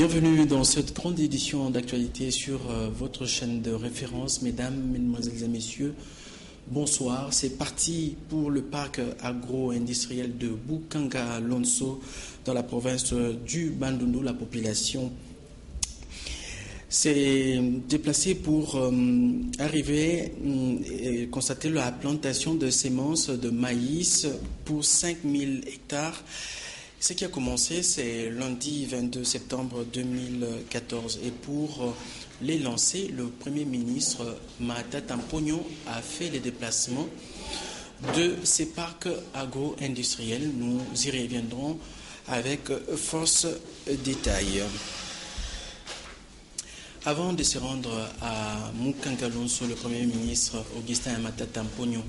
Bienvenue dans cette grande édition d'actualité sur votre chaîne de référence. Mesdames, Mesdemoiselles et Messieurs, bonsoir. C'est parti pour le parc agro-industriel de Bukanga-Lonso dans la province du Bandundu. La population s'est déplacée pour arriver et constater la plantation de semences de maïs pour 5000 hectares. Ce qui a commencé, c'est lundi 22 septembre 2014. Et pour les lancer, le Premier ministre Matata Mponyo a fait les déplacements de ces parcs agro-industriels. Nous y reviendrons avec force détail. Avant de se rendre à Bukanga-Lonso, le Premier ministre Augustin Matata Mponyo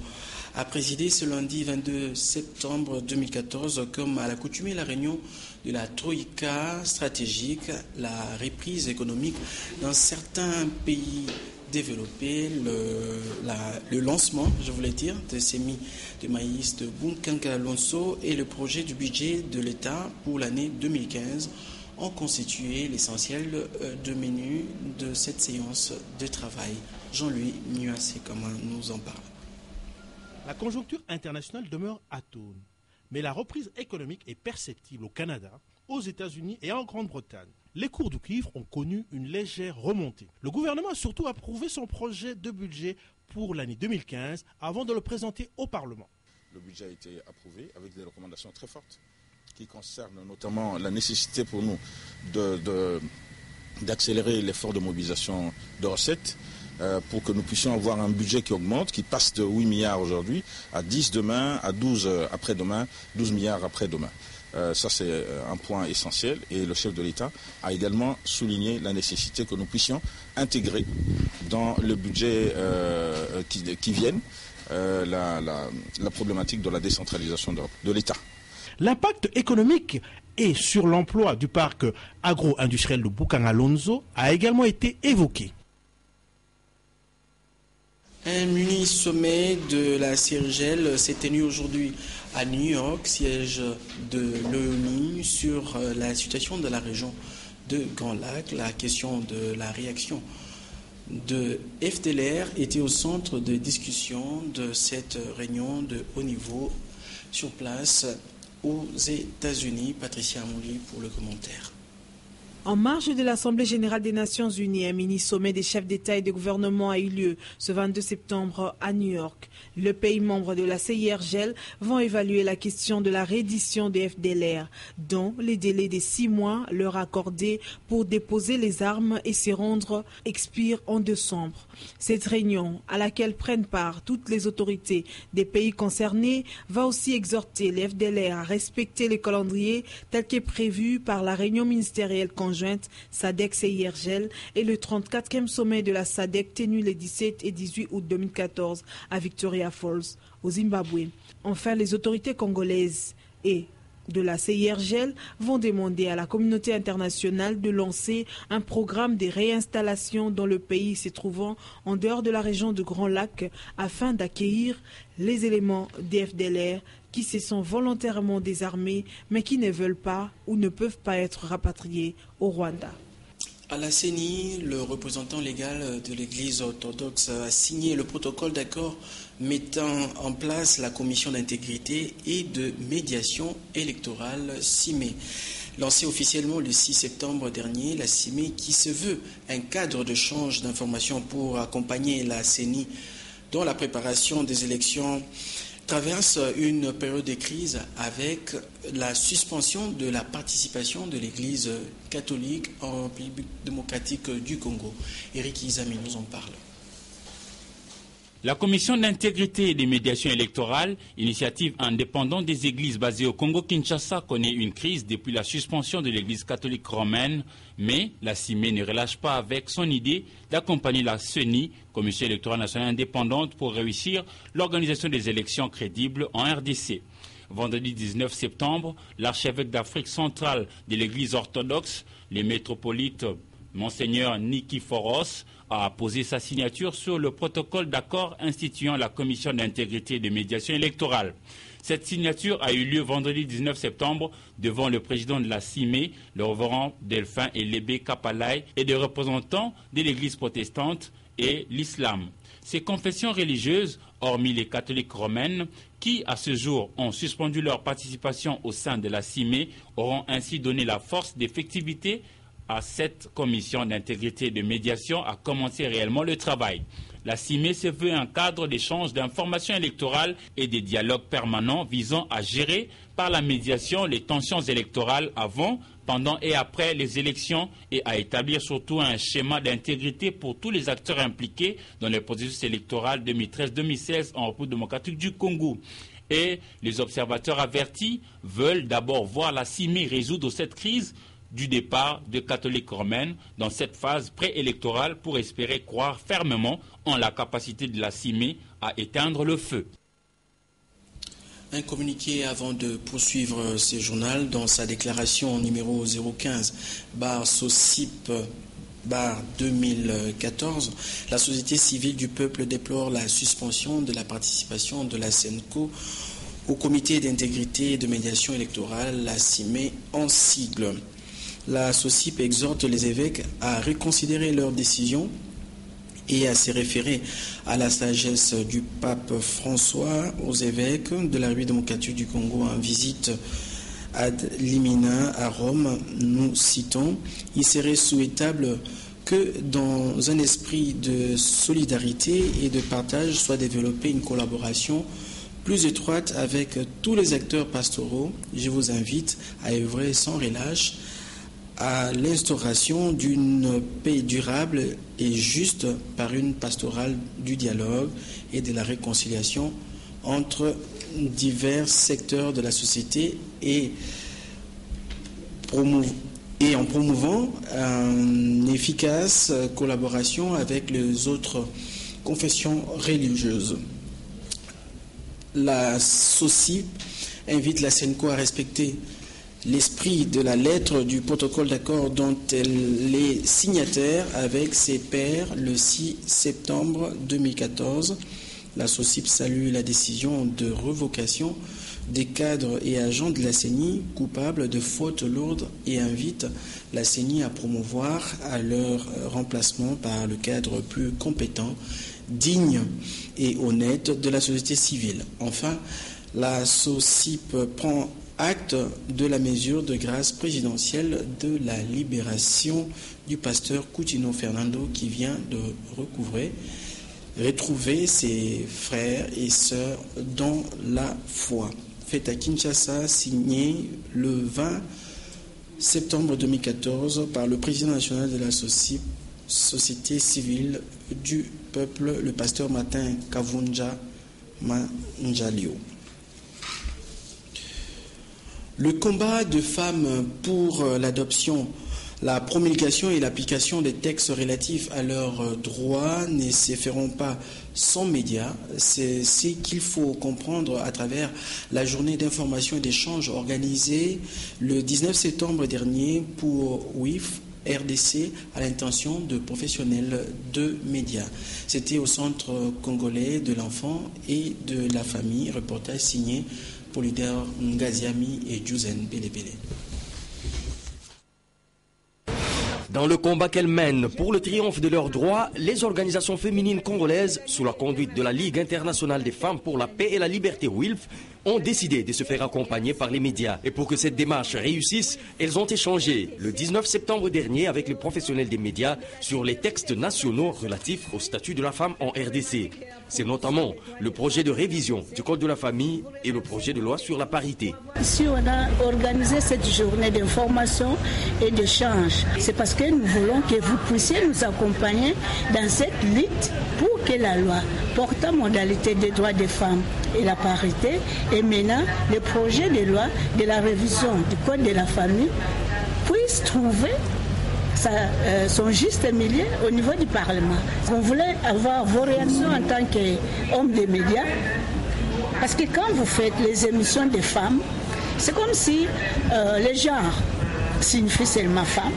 a présidé ce lundi 22 septembre 2014, comme à l'accoutumée, la réunion de la Troïka stratégique, la reprise économique dans certains pays développés, le lancement, je voulais dire, de semis de maïs de Bukanga-Lonso et le projet du budget de l'État pour l'année 2015 ont constitué l'essentiel de menu de cette séance de travail. Jean-Louis Nuassé, comment nous en parle. La conjoncture internationale demeure atone, mais la reprise économique est perceptible au Canada, aux États-Unis et en Grande-Bretagne. Les cours du cuivre ont connu une légère remontée. Le gouvernement a surtout approuvé son projet de budget pour l'année 2015 avant de le présenter au Parlement. Le budget a été approuvé avec des recommandations très fortes qui concernent notamment la nécessité pour nous d'accélérer l'effort de mobilisation de recettes pour que nous puissions avoir un budget qui augmente, qui passe de 8 milliards aujourd'hui à 10 demain, à 12 après-demain, 12 milliards après-demain. Ça, c'est un point essentiel. Et le chef de l'État a également souligné la nécessité que nous puissions intégrer dans le budget qui vienne la problématique de la décentralisation de l'État. L'impact économique et sur l'emploi du parc agro-industriel de Bukanga-Lonso a également été évoqué. Un mini-sommet de la CIRGEL s'est tenu aujourd'hui à New York, siège de l'ONU, sur la situation de la région de Grand Lac. La question de la réaction de FDLR était au centre de discussion de cette réunion de haut niveau sur place aux États-Unis. Patricia Amouli pour le commentaire. En marge de l'Assemblée générale des Nations unies, un mini-sommet des chefs d'État et de gouvernement a eu lieu ce 22 septembre à New York. Les pays membres de la CIRGEL vont évaluer la question de la reddition des FDLR, dont les délais de 6 mois leur accordés pour déposer les armes et s'y rendre expire en décembre. Cette réunion, à laquelle prennent part toutes les autorités des pays concernés, va aussi exhorter les FDLR à respecter les calendriers tels que prévus par la réunion ministérielle conjointe SADC-CIRGEL et le 34e sommet de la SADC tenu les 17 et 18 août 2014 à Victoria Falls, au Zimbabwe. Enfin, les autorités congolaises et de la CIRGEL vont demander à la communauté internationale de lancer un programme de réinstallation dans le pays se trouvant en dehors de la région de Grand Lac afin d'accueillir les éléments des FDLR qui se sont volontairement désarmés mais qui ne veulent pas ou ne peuvent pas être rapatriés au Rwanda. À la CENI, le représentant légal de l'Église orthodoxe a signé le protocole d'accord mettant en place la commission d'intégrité et de médiation électorale CIME. Lancée officiellement le 6 septembre dernier, la CIME, qui se veut un cadre de change d'informations pour accompagner la CENI dans la préparation des élections, traverse une période de crise avec la suspension de la participation de l'Église catholique en République démocratique du Congo. Éric Izami nous en parle. La commission d'intégrité et de médiation électorale, initiative indépendante des églises basées au Congo-Kinshasa, connaît une crise depuis la suspension de l'église catholique romaine, mais la CIME ne relâche pas avec son idée d'accompagner la CENI, Commission électorale nationale indépendante, pour réussir l'organisation des élections crédibles en RDC. Vendredi 19 septembre, l'archevêque d'Afrique centrale de l'église orthodoxe, les métropolites Monseigneur Nikiforos a posé sa signature sur le protocole d'accord instituant la commission d'intégrité et de médiation électorale. Cette signature a eu lieu vendredi 19 septembre devant le président de la CIME, le révérend Delphin Elébé Kapalaï, et des représentants de l'église protestante et l'islam. Ces confessions religieuses, hormis les catholiques romaines, qui à ce jour ont suspendu leur participation au sein de la CIME, auront ainsi donné la force d'effectivité à cette commission d'intégrité et de médiation à commencer réellement le travail. La CIME se veut un cadre d'échange d'informations électorales et des dialogues permanents visant à gérer par la médiation les tensions électorales avant, pendant et après les élections et à établir surtout un schéma d'intégrité pour tous les acteurs impliqués dans le processus électoral 2013-2016 en République démocratique du Congo. Et les observateurs avertis veulent d'abord voir la CIME résoudre cette crise du départ de catholiques romaines dans cette phase préélectorale pour espérer croire fermement en la capacité de la CIME à éteindre le feu. Un communiqué avant de poursuivre ce journal. Dans sa déclaration numéro 015/SOCIP/2014, la société civile du peuple déplore la suspension de la participation de la SENCO au comité d'intégrité et de médiation électorale, la CIME en sigle. La SOCIP exhorte les évêques à reconsidérer leur décision et à se référer à la sagesse du pape François aux évêques de la République démocratique du Congo en visite ad limina à Rome. Nous citons: il serait souhaitable que dans un esprit de solidarité et de partage soit développée une collaboration plus étroite avec tous les acteurs pastoraux. Je vous invite à œuvrer sans relâche à l'instauration d'une paix durable et juste par une pastorale du dialogue et de la réconciliation entre divers secteurs de la société et en promouvant une efficace collaboration avec les autres confessions religieuses. La SOCIP invite la SENCO à respecter l'esprit de la lettre du protocole d'accord dont elle est signataire avec ses pairs le 6 septembre 2014. La SOCIP salue la décision de révocation des cadres et agents de la CENI coupables de fautes lourdes et invite la CENI à promouvoir à leur remplacement par le cadre plus compétent, digne et honnête de la société civile. Enfin, la SOCIP prend acte de la mesure de grâce présidentielle de la libération du pasteur Coutinho Fernando qui vient de retrouver ses frères et sœurs dans la foi. Fait à Kinshasa, signé le 20 septembre 2014 par le président national de la Société civile du peuple, le pasteur Martin Kavunja Manjalio. Le combat de femmes pour l'adoption, la promulgation et l'application des textes relatifs à leurs droits ne se feront pas sans médias. C'est ce qu'il faut comprendre à travers la journée d'information et d'échange organisée le 19 septembre dernier pour WIF RDC à l'intention de professionnels de médias. C'était au Centre congolais de l'enfant et de la famille. Reportage signé Polydor Ngaziami et Juzen Belebele. Dans le combat qu'elles mènent pour le triomphe de leurs droits, les organisations féminines congolaises, sous la conduite de la Ligue internationale des femmes pour la paix et la liberté WILF, ont décidé de se faire accompagner par les médias. Et pour que cette démarche réussisse, elles ont échangé le 19 septembre dernier avec les professionnels des médias sur les textes nationaux relatifs au statut de la femme en RDC. C'est notamment le projet de révision du Code de la famille et le projet de loi sur la parité. Si on a organisé cette journée d'information et d'échange, c'est parce que nous voulons que vous puissiez nous accompagner dans cette lutte pour que la loi portant modalité des droits des femmes et la parité et maintenant le projet de loi de la révision du Code de la famille puisse trouver son juste milieu au niveau du Parlement. On voulait avoir vos réactions en tant qu'homme des médias, parce que quand vous faites les émissions des femmes, c'est comme si les genres signifient seulement femme,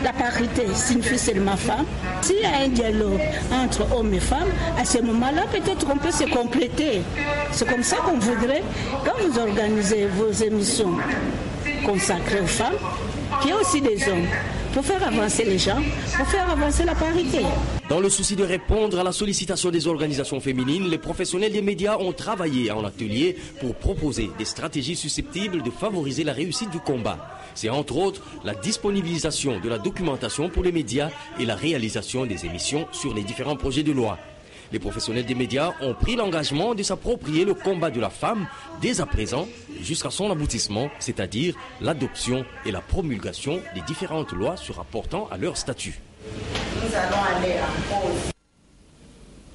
La parité signifie seulement femme. S'il y a un dialogue entre hommes et femmes, à ce moment-là, peut-être qu'on peut se compléter. C'est comme ça qu'on voudrait, quand vous organisez vos émissions consacrées aux femmes, qu'il y ait aussi des hommes, pour faire avancer les gens, pour faire avancer la parité. Dans le souci de répondre à la sollicitation des organisations féminines, les professionnels des médias ont travaillé en atelier pour proposer des stratégies susceptibles de favoriser la réussite du combat. C'est entre autres la disponibilisation de la documentation pour les médias et la réalisation des émissions sur les différents projets de loi. Les professionnels des médias ont pris l'engagement de s'approprier le combat de la femme dès à présent jusqu'à son aboutissement, c'est-à-dire l'adoption et la promulgation des différentes lois se rapportant à leur statut. Nous allons aller en pause.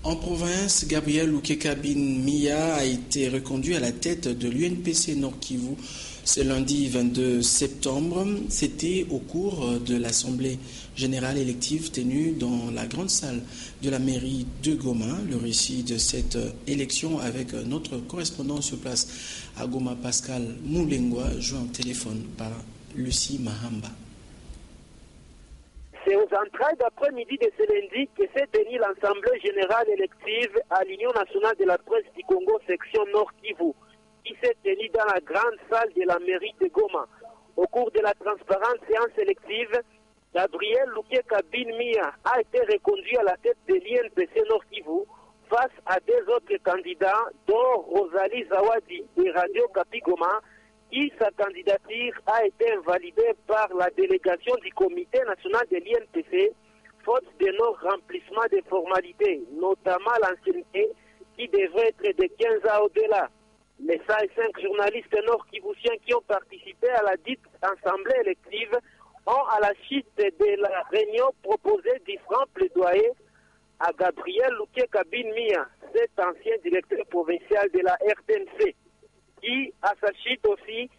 En province, Gabriel Lukekabine Mia a été reconduit à la tête de l'UNPC Nord Kivu ce lundi 22 septembre. C'était au cours de l'Assemblée générale élective tenue dans la grande salle de la mairie de Goma. Le récit de cette élection avec notre correspondant sur place à Goma, Pascal Moulengwa, joint au téléphone par Lucie Mahamba. C'est aux entrailles d'après-midi de ce lundi que s'est tenue l'Assemblée générale élective à l'Union nationale de la presse du Congo, section Nord Kivu, qui s'est tenue dans la grande salle de la mairie de Goma. Au cours de la transparente séance élective, Gabriel Lukekabine Mia a été reconduit à la tête de l'INPC Nord Kivu face à deux autres candidats, dont Rosalie Zawadi de Radio Kapi Goma, qui sa candidature a été invalidée par la délégation du comité national de l'INPC, faute de non-remplissement des formalités, notamment l'ancienneté qui devrait être de 15 ans au-delà. Les 5 journalistes nord-kivusiens qui ont participé à la dite assemblée élective ont, à la suite de la réunion, proposé différents plaidoyers à Gabriel Lukekabine Mia, cet ancien directeur provincial de la RTNC, qui, à sa suite aussi,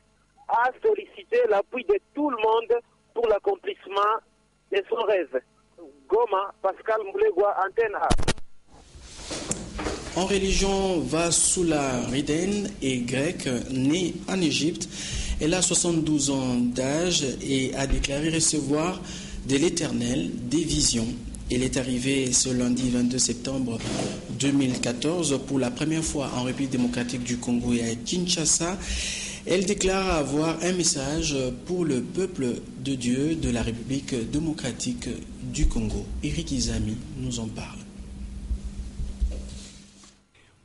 a sollicité l'appui de tout le monde pour l'accomplissement de son rêve. Goma, Pascal Moulegwa, Antenne A. En religion, Vasula Riden est grecque, née en Égypte. Elle a 72 ans d'âge et a déclaré recevoir de l'Éternel des visions. Elle est arrivée ce lundi 22 septembre 2014 pour la première fois en République démocratique du Congo et à Kinshasa. Elle déclare avoir un message pour le peuple de Dieu de la République démocratique du Congo. Eric Izami nous en parle.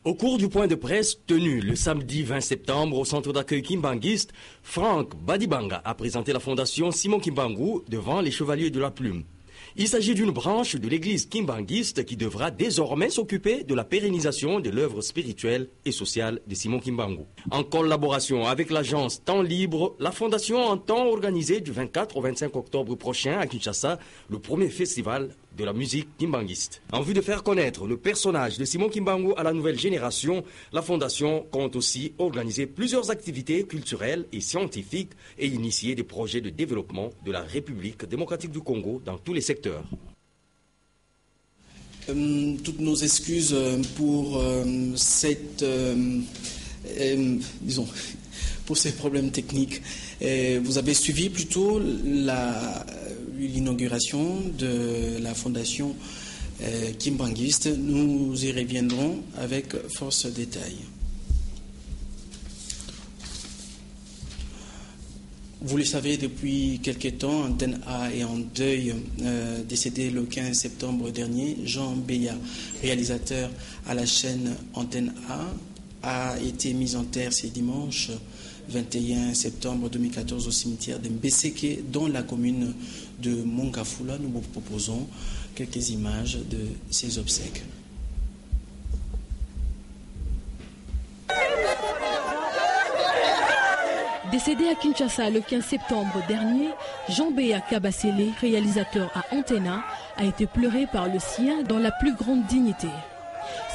Au cours du point de presse tenu le samedi 20 septembre au centre d'accueil Kimbanguiste, Franck Badibanga a présenté la fondation Simon Kimbangu devant les Chevaliers de la Plume. Il s'agit d'une branche de l'église kimbanguiste qui devra désormais s'occuper de la pérennisation de l'œuvre spirituelle et sociale de Simon Kimbangu. En collaboration avec l'agence Temps Libre, la fondation entend organiser du 24 au 25 octobre prochain à Kinshasa le premier festival de la musique kimbanguiste. En vue de faire connaître le personnage de Simon Kimbangu à la nouvelle génération, la fondation compte aussi organiser plusieurs activités culturelles et scientifiques et initier des projets de développement de la République démocratique du Congo dans tous les secteurs. Toutes nos excuses pour pour ces problèmes techniques. Vous avez suivi plutôt l'inauguration de la fondation kimbanguiste. Nous y reviendrons avec force détail. Vous le savez, depuis quelque temps, Antenne A est en deuil, décédé le 15 septembre dernier. Jean Beya, réalisateur à la chaîne Antenne A été mis en terre ce dimanche 21 septembre 2014 au cimetière de Mbeseke, dans la commune de Mongafula. Nous vous proposons quelques images de ses obsèques. Décédé à Kinshasa le 15 septembre dernier, Jean Beya Kabasele, réalisateur à Antena, a été pleuré par le sien dans la plus grande dignité.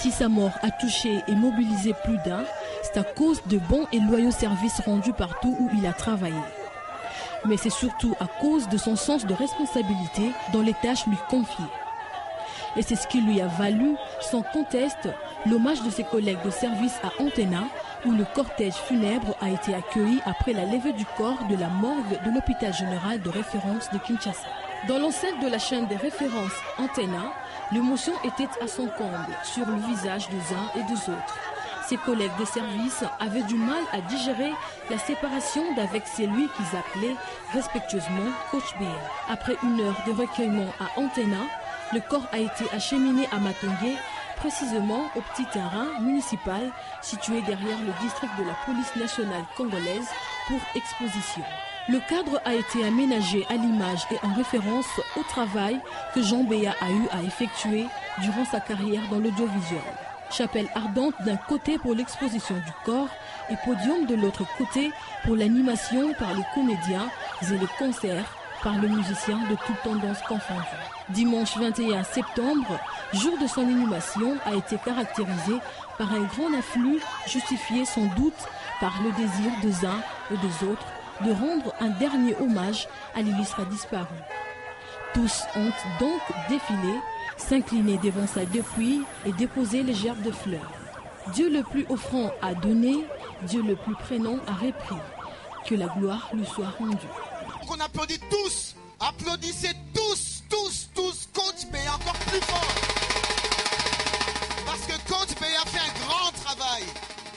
Si sa mort a touché et mobilisé plus d'un, c'est à cause de bons et loyaux services rendus partout où il a travaillé. Mais c'est surtout à cause de son sens de responsabilité dans les tâches lui confiées. Et c'est ce qui lui a valu, sans conteste, l'hommage de ses collègues de service à Antena, où le cortège funèbre a été accueilli après la levée du corps de la morgue de l'hôpital général de référence de Kinshasa. Dans l'enceinte de la chaîne des références Antena, l'émotion était à son comble sur le visage des uns et des autres. Ses collègues de service avaient du mal à digérer la séparation d'avec celui qu'ils appelaient respectueusement Coach Béa. Après une heure de recueillement à Antena, le corps a été acheminé à Matongé, précisément au petit terrain municipal situé derrière le district de la police nationale congolaise pour exposition. Le cadre a été aménagé à l'image et en référence au travail que Jean Béa a eu à effectuer durant sa carrière dans l'audiovisuel. Chapelle ardente d'un côté pour l'exposition du corps et podium de l'autre côté pour l'animation par les comédiens et les concerts par le musicien de toute tendance confondue. Dimanche 21 septembre, jour de son inhumation, a été caractérisé par un grand afflux justifié sans doute par le désir des uns et des autres de rendre un dernier hommage à l'illustre disparu. Tous ont donc défilé, s'incliner devant sa dépouille et déposer les gerbes de fleurs. Dieu le plus offrant a donné, Dieu le plus prénom a repris. Que la gloire lui soit rendue. On applaudit tous, applaudissez tous, Coach Béa encore plus fort. Parce que Coach Béa fait un grand travail.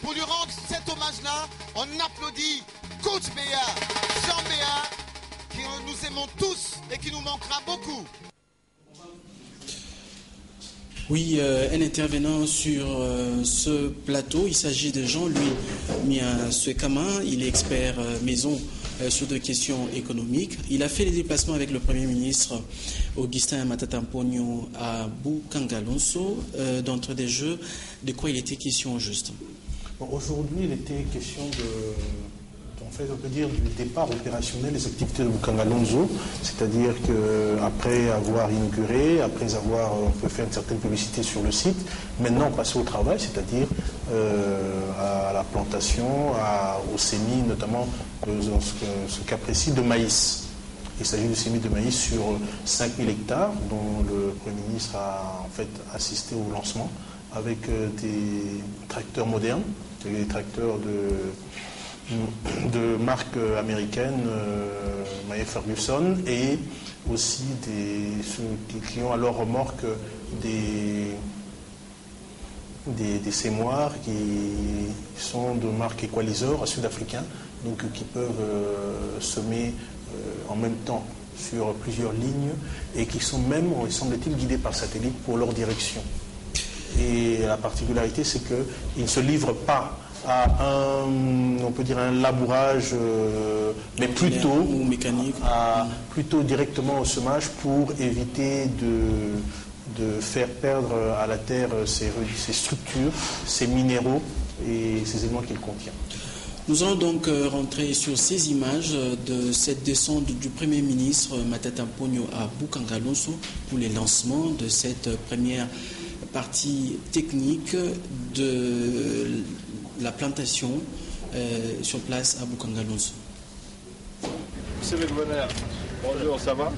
Pour lui rendre cet hommage-là, on applaudit Coach Béa, Jean Béa, qui nous aimons tous et qui nous manquera beaucoup. Oui, un intervenant sur ce plateau, il s'agit de Jean-Louis Miaswekama, il est expert maison sur des questions économiques. Il a fait les déplacements avec le Premier ministre Augustin Matata Mponyo à Boukangalonso. D'entre des jeux, de quoi il était question juste? Bon, aujourd'hui, il était question on peut dire, du départ opérationnel des activités de Boukangalonso, c'est-à-dire qu'après avoir inauguré, après avoir on peut faire une certaine publicité sur le site, maintenant passer au travail, c'est-à-dire à la plantation, au semis, notamment dans ce cas précis de maïs. Il s'agit de semis de maïs sur 5000 hectares dont le Premier ministre a en fait assisté au lancement avec des tracteurs modernes, des tracteurs de marque américaine, Mayer Ferguson, et aussi ceux qui ont à leur remorque des semoirs qui sont de marque Equalizor, sud-africain, donc qui peuvent semer en même temps sur plusieurs lignes et qui sont même, semble-t-il, guidés par satellite pour leur direction. Et la particularité, c'est qu'ils ne se livrent pas à on peut dire un labourage, mais plutôt mécanique, plutôt directement au semage pour éviter de faire perdre à la terre ses structures, ses minéraux et ces éléments qu'il contient. Nous allons donc rentrer sur ces images de cette descente du Premier ministre Matata Mponyo à Boukangalonso pour les lancements de cette première partie technique de la plantation sur place à Boukangalonso. Monsieur le gouverneur, bonjour, ça va?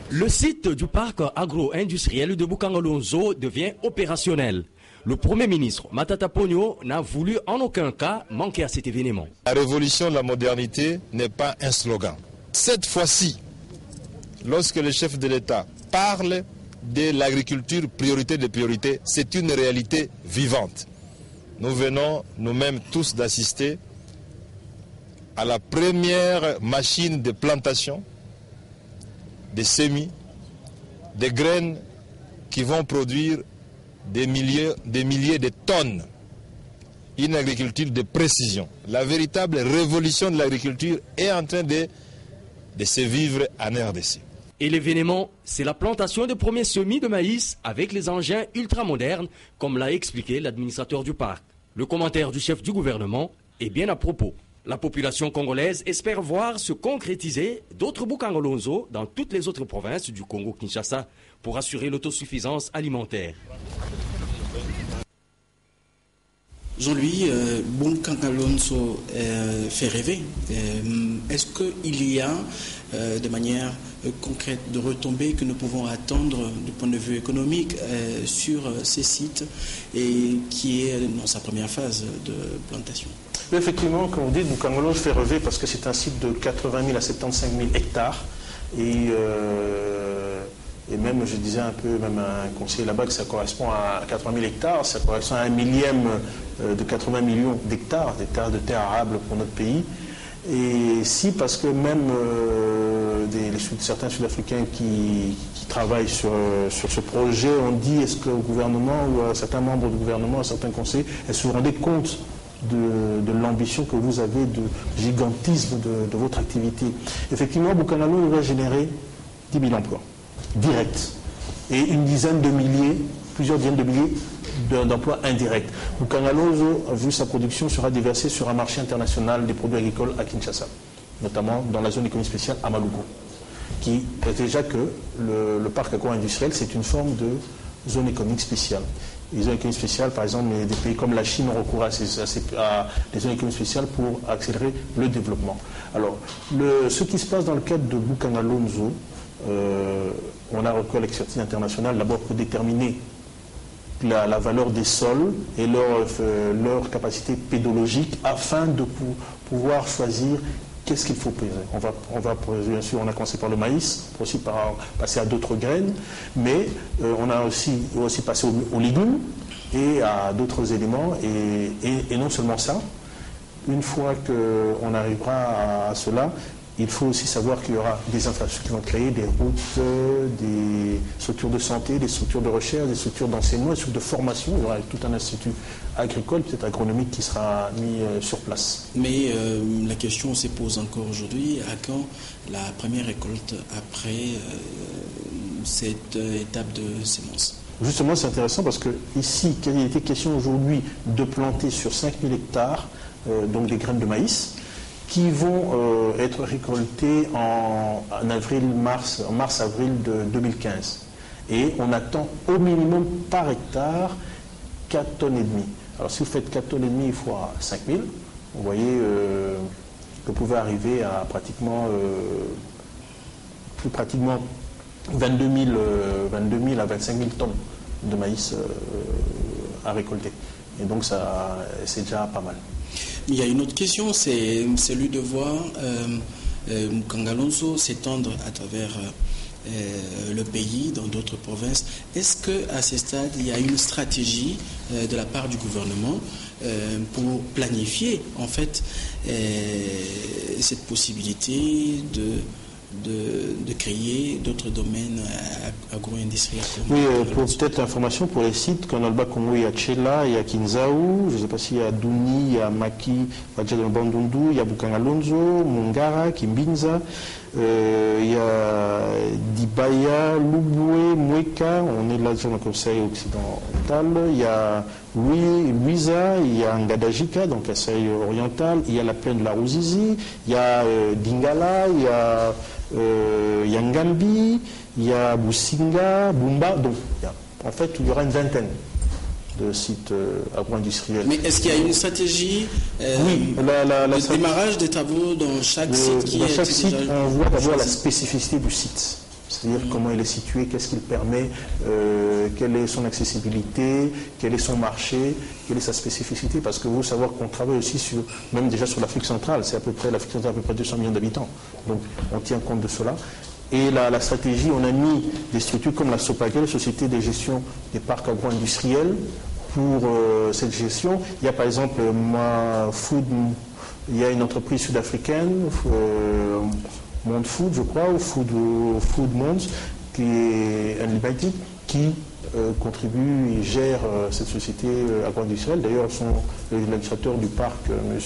Le site du parc agro-industriel de Boukangalonso devient opérationnel. Le Premier ministre Matata Mponyo n'a voulu en aucun cas manquer à cet événement. La révolution de la modernité n'est pas un slogan. Cette fois-ci, lorsque le chef de l'État parle de l'agriculture priorité des priorités, c'est une réalité vivante. Nous venons nous-mêmes tous d'assister à la première machine de plantation, des semis, des graines qui vont produire des milliers de tonnes. Une agriculture de précision. La véritable révolution de l'agriculture est en train de se vivre en RDC. Et l'événement, c'est la plantation des premiers semis de maïs avec les engins ultramodernes, comme l'a expliqué l'administrateur du parc. Le commentaire du chef du gouvernement est bien à propos. La population congolaise espère voir se concrétiser d'autres Boukangalonso dans toutes les autres provinces du Congo-Kinshasa pour assurer l'autosuffisance alimentaire. Jean-Louis, Bounkanka Alonso fait rêver. Est-ce qu'il y a, de manière concrète, de retombées que nous pouvons attendre du point de vue économique sur ces sites et qui est dans sa première phase de plantation? Oui, effectivement, comme vous dites, Bounkanka Alonso fait rêver parce que c'est un site de 80 000 à 75 000 hectares. Et même, je disais un peu, même un conseiller là-bas, que ça correspond à 80 000 hectares, ça correspond à 1 millième de 80 millions d'hectares de terres arables pour notre pays. Et si, parce que même certains Sud-Africains qui travaillent sur ce projet ont dit, est-ce que le gouvernement ou certains membres du gouvernement, certains conseillers, est-ce que vous vous rendez compte de l'ambition que vous avez, du gigantisme de votre activité? Effectivement, Bounkanka Alonso va générer 10 000 emplois. Direct. Et une dizaine de milliers, plusieurs dizaines de milliers d'emplois indirects. Bounkanka Alonso, vu sa production, sera déversée sur un marché international des produits agricoles à Kinshasa, notamment dans la zone économique spéciale à Maluku, qui est déjà que le parc agro-industriel, c'est une forme de zone économique spéciale. Les zones économiques spéciales, par exemple, des pays comme la Chine ont recours à des zones économiques spéciales pour accélérer le développement. Alors, ce qui se passe dans le cadre de Bounkanka Alonso, on a recours à l'expertise internationale d'abord pour déterminer la valeur des sols et leur capacité pédologique afin de pouvoir choisir qu'est-ce qu'il faut peser. Bien sûr, on a commencé par le maïs, pour aussi passer à d'autres graines, mais on a aussi passé aux légumes et à d'autres éléments. Et non seulement ça, une fois qu'on arrivera à cela, il faut aussi savoir qu'il y aura des infrastructures qui vont créer, des routes, des structures de santé, des structures de recherche, des structures d'enseignement, des structures de formation. Il y aura tout un institut agricole, peut-être agronomique, qui sera mis sur place. Mais la question se pose encore aujourd'hui, à quand la première récolte après cette étape de sémence? Justement, c'est intéressant parce que ici, il était question aujourd'hui de planter sur 5000 hectares donc des graines de maïs, qui vont être récoltés en mars-avril de 2015. Et on attend au minimum par hectare 4,5 tonnes. Alors si vous faites 4,5 tonnes fois 5000, vous voyez que vous pouvez arriver à pratiquement 22 000 à 25 000 tonnes de maïs à récolter. Et donc c'est déjà pas mal. Il y a une autre question, c'est celui de voir Bounkanka Alonso s'étendre à travers le pays, dans d'autres provinces. Est-ce qu'à ce stade, il y a une stratégie de la part du gouvernement pour planifier en fait cette possibilité de créer d'autres domaines agro-industriels? Oui, pour peut-être l'information pour les sites, qu'on a le Bakongo, il y a Tchela, il y a Kinzaou, je ne sais pas s'il y a Douni, il y a Maki, Bandundu, il y a Bounkanka Alonso, Mungara, Kimbinza, il y a Dibaya, Lubwe, Mweka, on est là dans le Conseil occidental, il y a Louisa, il y a Ngadajika, donc Conseil oriental, il y a la plaine de la Ruzizi, il y a Dingala, il y a Ngambi, il y a Businga, Bumba, donc en fait il y aura une vingtaine de sites agro-industriels. Mais est-ce qu'il y a une stratégie de démarrage des travaux dans chaque site Dans chaque site, on voit d'abord la spécificité du site. C'est-à-dire comment il est situé, qu'est-ce qu'il permet, quelle est son accessibilité, quel est son marché, quelle est sa spécificité. Parce que vous savez qu'on travaille aussi même déjà sur l'Afrique centrale. L'Afrique centrale a à peu près 200 millions d'habitants. Donc on tient compte de cela. Et la stratégie, on a mis des structures comme la SOPAGEL, la Société de gestion des parcs agro-industriels, pour cette gestion. Il y a par exemple il y a une entreprise sud-africaine, Monde Food, je crois, ou Food Monde, qui est Unlimited, qui contribue et gère cette société agro-industrielle. D'ailleurs, l'administrateur du parc, M.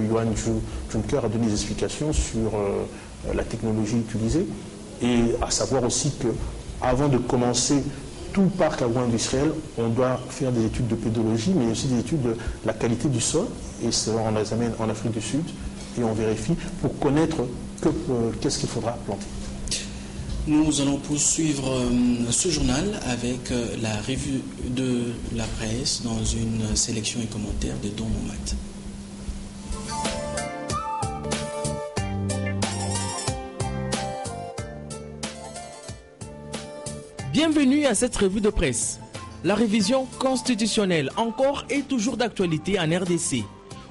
Johan Juncker, a donné des explications sur la technologie utilisée. Et à savoir aussi qu'avant de commencer tout parc agro-industriel, on doit faire des études de pédologie, mais aussi des études de la qualité du sol. Et ça, on les amène en Afrique du Sud et on vérifie pour connaître qu'est-ce qu'il faudra planter. Nous allons poursuivre ce journal avec la revue de la presse dans une sélection et commentaire de Don Momat. Bienvenue à cette revue de presse. La révision constitutionnelle encore et toujours d'actualité en RDC.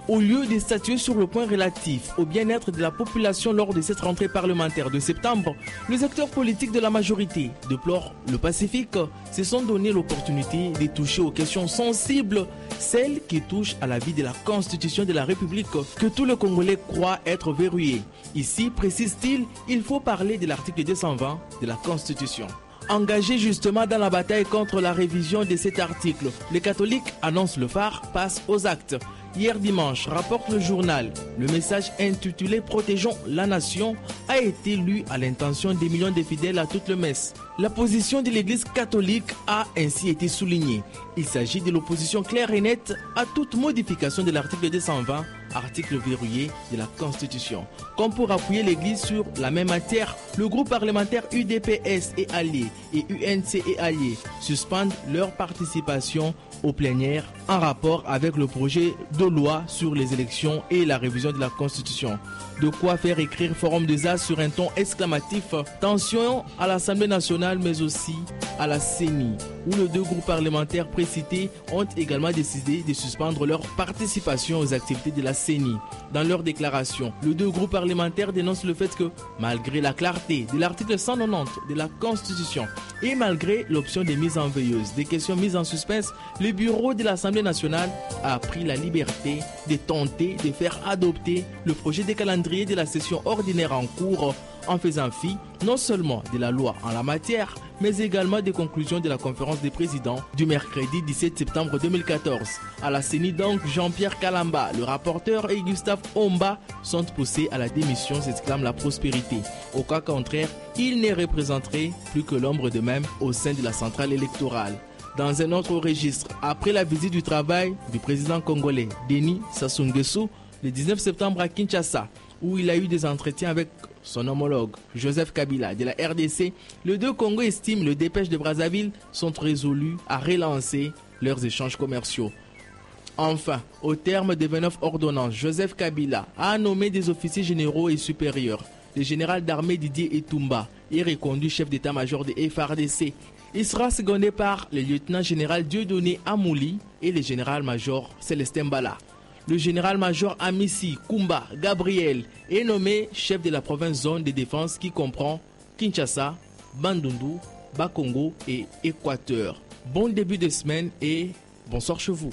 Au lieu de statuer sur le point relatif au bien-être de la population lors de cette rentrée parlementaire de septembre, les acteurs politiques de la majorité déplorent le Pacifique, se sont donné l'opportunité de toucher aux questions sensibles, celles qui touchent à la vie de la Constitution de la République, que tous les Congolais croient être verrouillée. Ici, précise-t-il, il faut parler de l'article 220 de la Constitution. Engagés justement dans la bataille contre la révision de cet article, les catholiques annoncent le phare, passent aux actes. Hier dimanche, rapporte le journal, le message intitulé « Protégeons la nation » a été lu à l'intention des millions de fidèles à toute le messe. La position de l'Église catholique a ainsi été soulignée. Il s'agit de l'opposition claire et nette à toute modification de l'article 220, article verrouillé de la Constitution. Comme pour appuyer l'Église sur la même matière, le groupe parlementaire UDPS et alliés et UNC et alliés suspendent leur participation aux plénières en rapport avec le projet de loi sur les élections et la révision de la Constitution. De quoi faire écrire Forum des As sur un ton exclamatif. Tension à l'Assemblée nationale mais aussi à la CENI, où les deux groupes parlementaires précités ont également décidé de suspendre leur participation aux activités de la CENI. Dans leur déclaration, les deux groupes parlementaires dénoncent le fait que, malgré la clarté de l'article 190 de la Constitution et malgré l'option des mises en veilleuse, des questions mises en suspense, le bureau de l'Assemblée nationale a pris la liberté de tenter de faire adopter le projet de calendrier de la session ordinaire en cours en faisant fi non seulement de la loi en la matière, mais également des conclusions de la conférence des présidents du mercredi 17 septembre 2014. À la CENI donc, Jean-Pierre Kalamba, le rapporteur, et Gustave Omba sont poussés à la démission, s'exclame la prospérité. Au cas contraire, ils ne représenteraient plus que l'ombre d'eux-mêmes au sein de la centrale électorale. Dans un autre registre, après la visite du travail du président congolais Denis Sassou Nguesso le 19 septembre à Kinshasa, où il a eu des entretiens avec son homologue Joseph Kabila de la RDC, les deux Congos estiment les dépêches de Brazzaville sont résolus à relancer leurs échanges commerciaux. Enfin, au terme des 29 ordonnances, Joseph Kabila a nommé des officiers généraux et supérieurs. Le général d'armée Didier Etumba est reconduit chef d'état-major de FARDC. Il sera secondé par le lieutenant-général Dieudonné Amouli et le général-major Célestin Bala. Le général-major Amissi Kumba Gabriel est nommé chef de la province zone de défense qui comprend Kinshasa, Bandundu, Bakongo et Équateur. Bon début de semaine et bonsoir chez vous.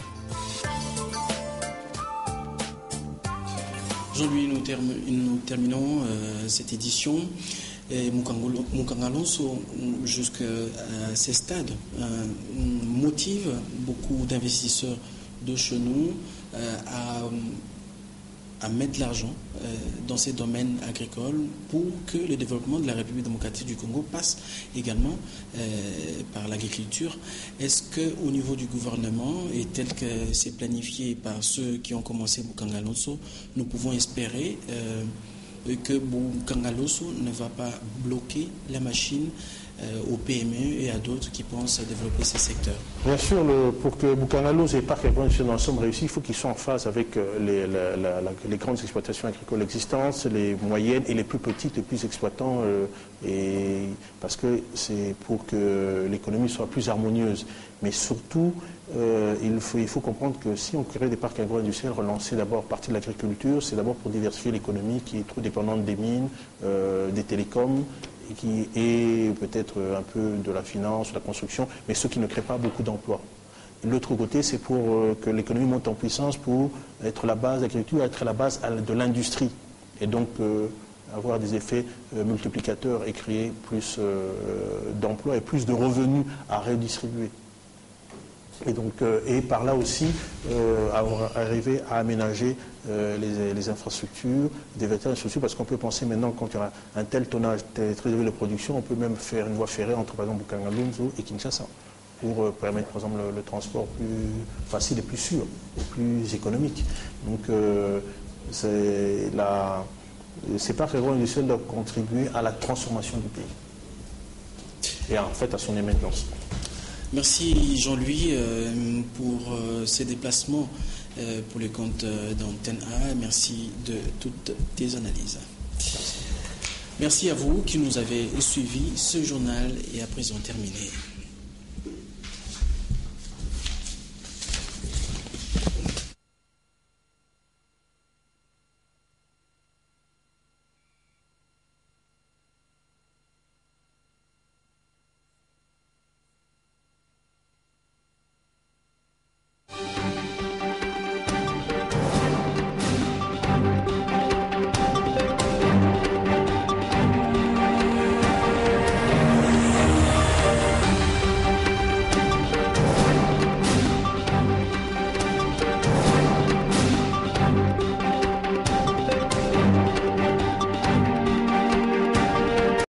Aujourd'hui, nous terminons cette édition. Mukanga Alonso, jusqu'à ces stades, motive beaucoup d'investisseurs de chez nous à mettre l'argent dans ces domaines agricoles pour que le développement de la République démocratique du Congo passe également par l'agriculture. Est-ce qu'au niveau du gouvernement, et tel que c'est planifié par ceux qui ont commencé Mukanga Alonso, nous pouvons espérer que Mukanga Alonso ne va pas bloquer la machine aux PME et à d'autres qui pensent développer ces secteurs? Bien sûr, pour que Mukanga Alonso et Parc agricole dans l'ensemble réussissent, il faut qu'ils soient en phase avec les grandes exploitations agricoles existantes, les moyennes et les plus petites, les plus exploitants, parce que c'est pour que l'économie soit plus harmonieuse. Mais surtout, il faut comprendre que si on crée des parcs agro-industriels, relancer d'abord partie de l'agriculture, c'est d'abord pour diversifier l'économie qui est trop dépendante des mines, des télécoms, qui est peut-être un peu de la finance, de la construction, mais ceux qui ne créent pas beaucoup d'emplois. L'autre côté, c'est pour que l'économie monte en puissance, pour être la base de l'agriculture, être la base de l'industrie, et donc avoir des effets multiplicateurs et créer plus d'emplois et plus de revenus à redistribuer. Et donc, et par là aussi, arriver à aménager les infrastructures, des véritables infrastructures, parce qu'on peut penser maintenant, quand il y a un tel tonnage très élevé de production, on peut même faire une voie ferrée entre, par exemple, Mukanga Alonso et Kinshasa, pour permettre, par exemple, le transport plus facile et plus sûr, et plus économique. Donc, ces parcs agro-industriels doivent contribuer à la transformation du pays. et en fait à son émergence. Merci Jean-Louis pour ces déplacements pour le compte d'Antenne A. Merci de toutes tes analyses. Merci à vous qui nous avez suivis. Ce journal est à présent terminé.